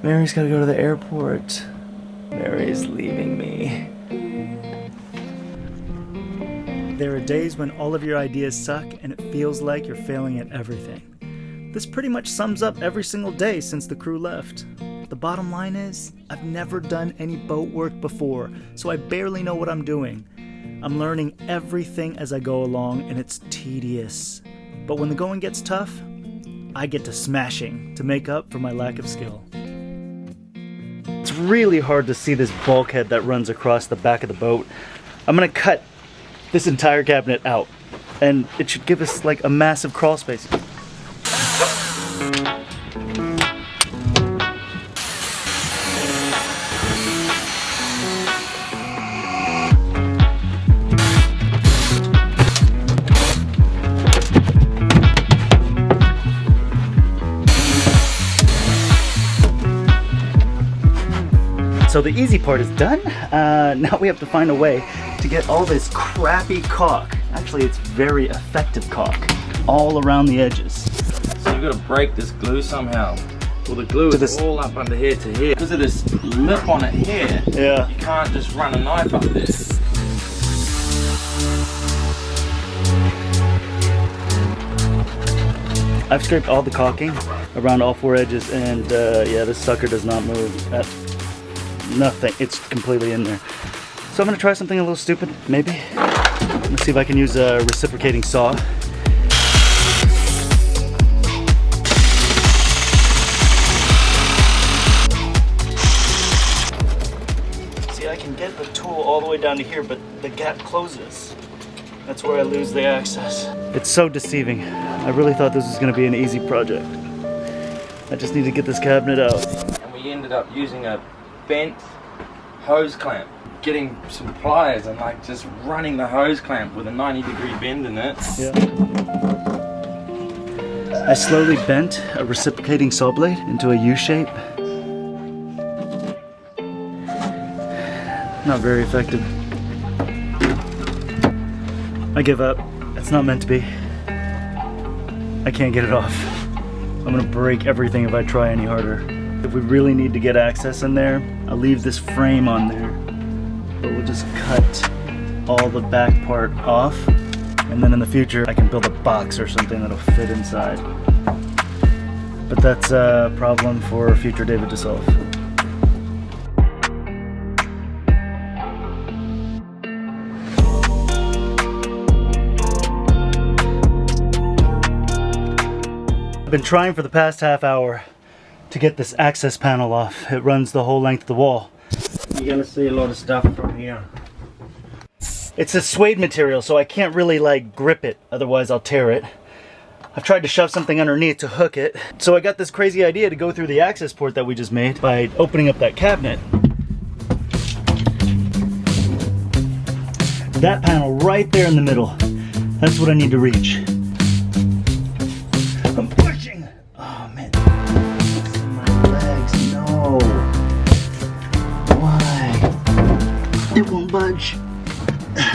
Mary's gotta go to the airport. Mary's leaving me. There are days when all of your ideas suck and it feels like you're failing at everything. This pretty much sums up every single day since the crew left. The bottom line is, I've never done any boat work before, so I barely know what I'm doing. I'm learning everything as I go along and it's tedious. But when the going gets tough, I get to smashing to make up for my lack of skill. It's really hard to see this bulkhead that runs across the back of the boat. I'm gonna cut this entire cabinet out, and it should give us like a massive crawl space. So the easy part is done. Now we have to find a way to get all this crappy caulk, actually it's very effective caulk, all around the edges. So you've got to break this glue somehow. Well, the glue is all up under here to here. Because of this lip on it here, yeah, you can't just run a knife up this. I've scraped all the caulking around all four edges, and yeah, this sucker does not move. Nothing, it's completely in there. So I'm gonna try something a little stupid, maybe. Let's see if I can use a reciprocating saw. See, I can get the tool all the way down to here, but the gap closes. That's where I lose the access. It's so deceiving. I really thought this was gonna be an easy project. I just need to get this cabinet out. And we ended up using a bent hose clamp, getting some pliers and like just running the hose clamp with a 90-degree bend in it. Yeah. I slowly bent a reciprocating saw blade into a U shape. Not very effective. I give up. It's not meant to be. I can't get it off. I'm gonna break everything if I try any harder. If we really need to get access in there, I'll leave this frame on there. But we'll just cut all the back part off. And then in the future, I can build a box or something that'll fit inside. But that's a problem for future David to solve. I've been trying for the past half hour to get this access panel off. It runs the whole length of the wall. You're gonna see a lot of stuff from here. It's a suede material, so I can't really like grip it, otherwise I'll tear it. I've tried to shove something underneath to hook it. So I got this crazy idea to go through the access port that we just made by opening up that cabinet. That panel right there in the middle. That's what I need to reach. I'm pushing! Oh man. No. Why? It won't budge.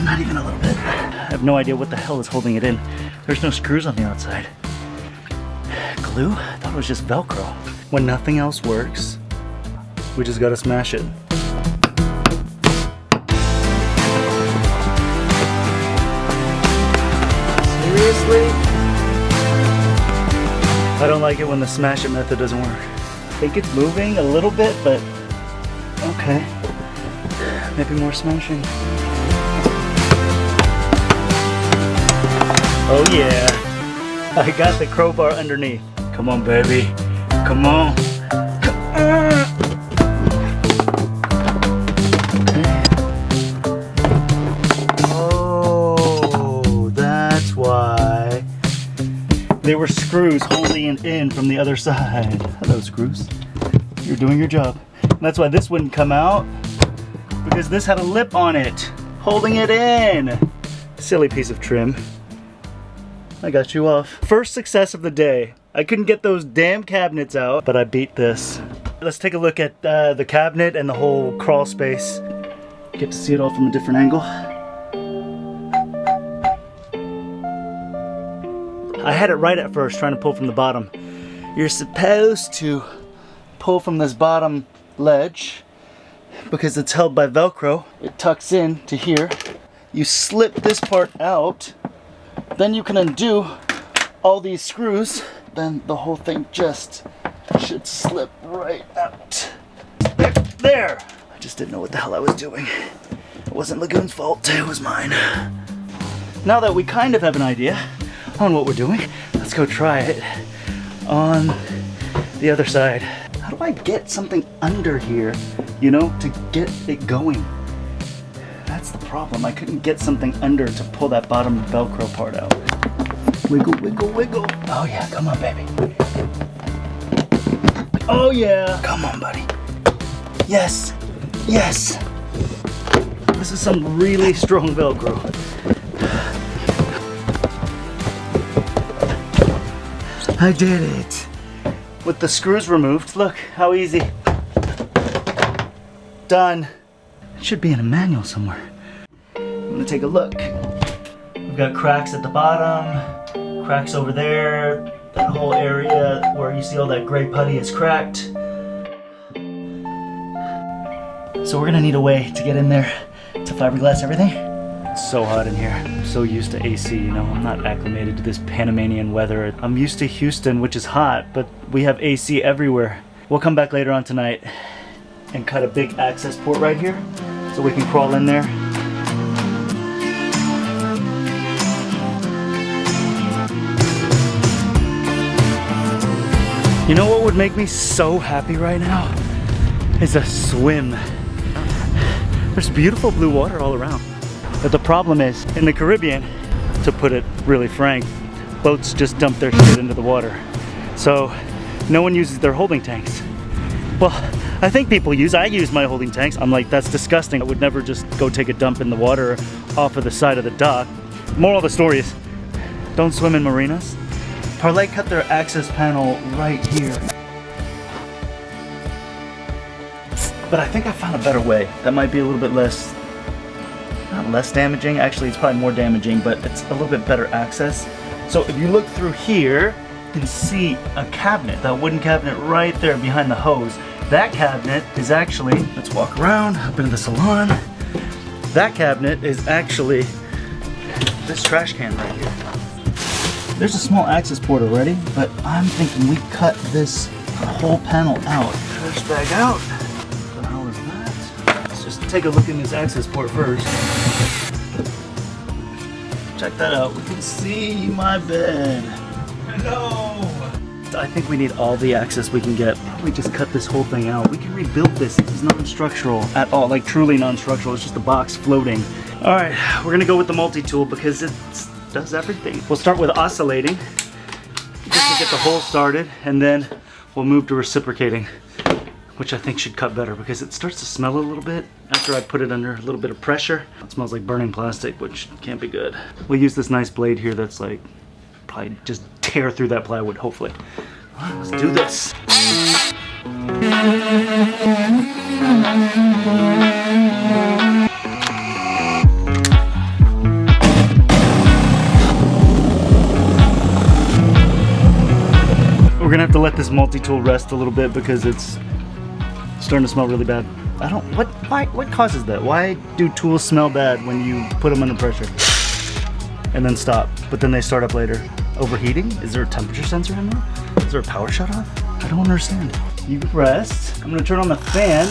Not even a little bit. I have no idea what the hell is holding it in. There's no screws on the outside. Glue? I thought it was just Velcro. When nothing else works, we just gotta smash it. Seriously? I don't like it when the smash it method doesn't work. I think it's moving a little bit, but okay. Maybe more smashing. Oh yeah. I got the crowbar underneath. Come on, baby. Come on. Come on. Okay. Oh, that's why. There were screws holding it in from the other side. Hello, screws. You're doing your job. And that's why this wouldn't come out, because this had a lip on it, holding it in. Silly piece of trim. I got you off. First success of the day. I couldn't get those damn cabinets out, but I beat this. Let's take a look at the cabinet and the whole crawl space. Get to see it all from a different angle. I had it right at first, trying to pull from the bottom. You're supposed to pull from this bottom ledge, because it's held by Velcro, it tucks in to here. You slip this part out, then you can undo all these screws, then the whole thing just should slip right out. There! I just didn't know what the hell I was doing. It wasn't Lagoon's fault, it was mine. Now that we kind of have an idea on what we're doing, let's go try it on the other side. How do I get something under here, you know, to get it going? That's the problem. I couldn't get something under to pull that bottom Velcro part out. Wiggle, wiggle, wiggle. Oh yeah, come on, baby. Oh yeah. Come on, buddy. Yes, yes. This is some really strong Velcro. I did it. With the screws removed, look how easy. Done. It should be in a manual somewhere. I'm gonna take a look. We've got cracks at the bottom, cracks over there. That whole area where you see all that gray putty is cracked. So we're gonna need a way to get in there to fiberglass everything. It's so hot in here. I'm so used to AC, you know. I'm not acclimated to this Panamanian weather. I'm used to Houston, which is hot, but we have AC everywhere. We'll come back later on tonight and cut a big access port right here so we can crawl in there. You know what would make me so happy right now? Is a swim. There's beautiful blue water all around. But the problem is, in the Caribbean, to put it really frank, boats just dump their shit into the water. So no one uses their holding tanks. Well, I think people I use my holding tanks. I'm like, that's disgusting. I would never just go take a dump in the water off of the side of the dock. Moral of the story is, don't swim in marinas. Parlay cut their access panel right here. But I think I found a better way. That might be a little bit less, not less damaging. Actually, it's probably more damaging, but it's a little bit better access. So if you look through here, you can see a cabinet, that wooden cabinet right there behind the hose. That cabinet is actually, let's walk around, up into the salon. That cabinet is actually this trash can right here. There's a small access port already, but I'm thinking we cut this whole panel out. Trash bag out. What the hell is that? Let's just take a look in this access port first. Check that out. We can see my bed. Hello! I think we need all the access we can get. Probably just cut this whole thing out. We can rebuild this. It's non-structural at all, like truly non-structural. It's just a box floating. All right, we're gonna go with the multi-tool because it does everything. We'll start with oscillating just to get the hole started, and then we'll move to reciprocating, which I think should cut better because it starts to smell a little bit after I put it under a little bit of pressure. It smells like burning plastic, which can't be good. We'll use this nice blade here that's like, probably just tear through that plywood, hopefully. All right, let's do this. We're gonna have to let this multi-tool rest a little bit because it's starting to smell really bad. What causes that? Why do tools smell bad when you put them under pressure and then stop, but then they start up later? Overheating? Is there a temperature sensor in there? Is there a power shut off? I don't understand. You rest. I'm gonna turn on the fan.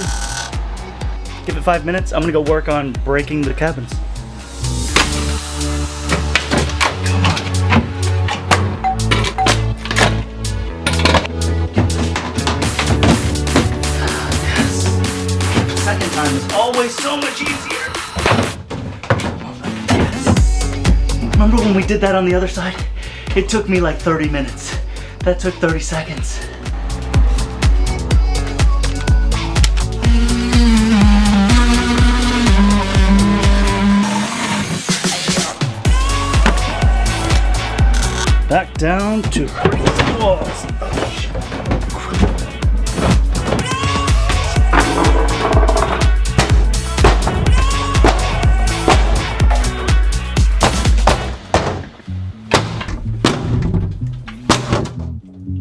Give it 5 minutes. I'm gonna go work on breaking the cabins. Second time is always so much easier. Yes. Remember when we did that on the other side? It took me like 30 minutes. That took 30 seconds. Back down to walls.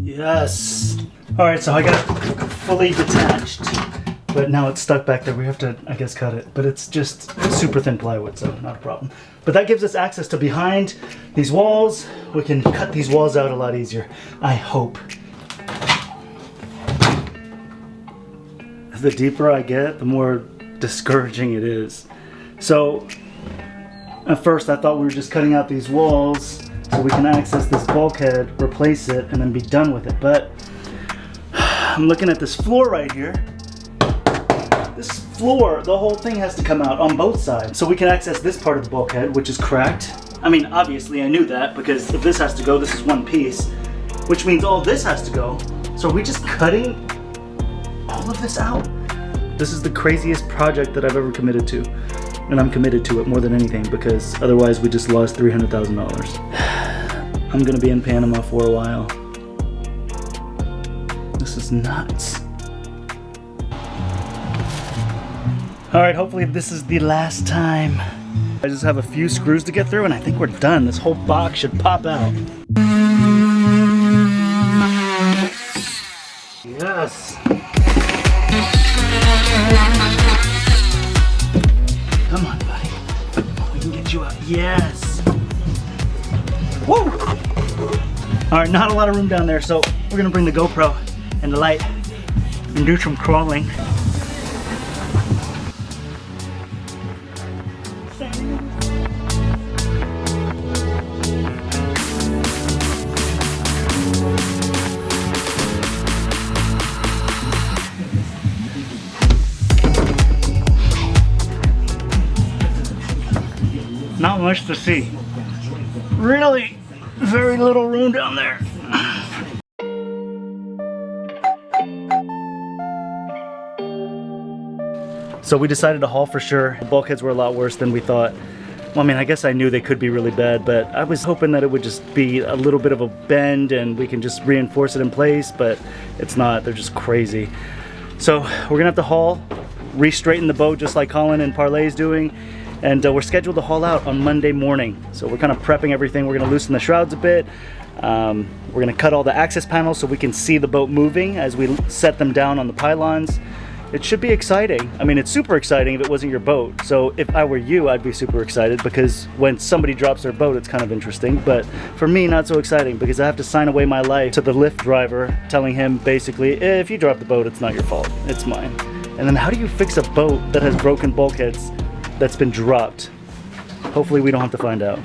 Yes. All right, so I got fully detached, but now it's stuck back there. We have to, I guess, cut it, but it's just super thin plywood, so not a problem. But that gives us access to behind these walls. We can cut these walls out a lot easier, I hope. The deeper I get, the more discouraging it is. So at first I thought we were just cutting out these walls so we can access this bulkhead, replace it, and then be done with it. But I'm looking at this floor right here. This floor, the whole thing has to come out on both sides. So we can access this part of the bulkhead, which is cracked. I mean, obviously I knew that, because if this has to go, this is one piece, which means all this has to go. So are we just cutting all of this out? This is the craziest project that I've ever committed to. And I'm committed to it more than anything, because otherwise we just lost $300,000. I'm gonna be in Panama for a while. This is nuts. All right, hopefully this is the last time. I just have a few screws to get through and I think we're done. This whole box should pop out. Yes. Come on, buddy. We can get you out. Yes. Woo! All right, not a lot of room down there, so we're gonna bring the GoPro and the light and do some crawling. Not much to see. Really, very little room down there. So we decided to haul for sure. The bulkheads were a lot worse than we thought. Well, I mean, I guess I knew they could be really bad, but I was hoping that it would just be a little bit of a bend and we can just reinforce it in place, but it's not. They're just crazy. So we're gonna have to haul, re-straighten the boat just like Colin and Parlay's doing, and we're scheduled to haul out on Monday morning. So we're kind of prepping everything. We're gonna loosen the shrouds a bit. We're gonna cut all the access panels so we can see the boat moving as we set them down on the pylons. It should be exciting. I mean, it's super exciting if it wasn't your boat. So if I were you, I'd be super excited, because when somebody drops their boat, it's kind of interesting. But for me, not so exciting, because I have to sign away my life to the lift driver, telling him basically, if you drop the boat, it's not your fault, it's mine. And then how do you fix a boat that has broken bulkheads that's been dropped? Hopefully we don't have to find out.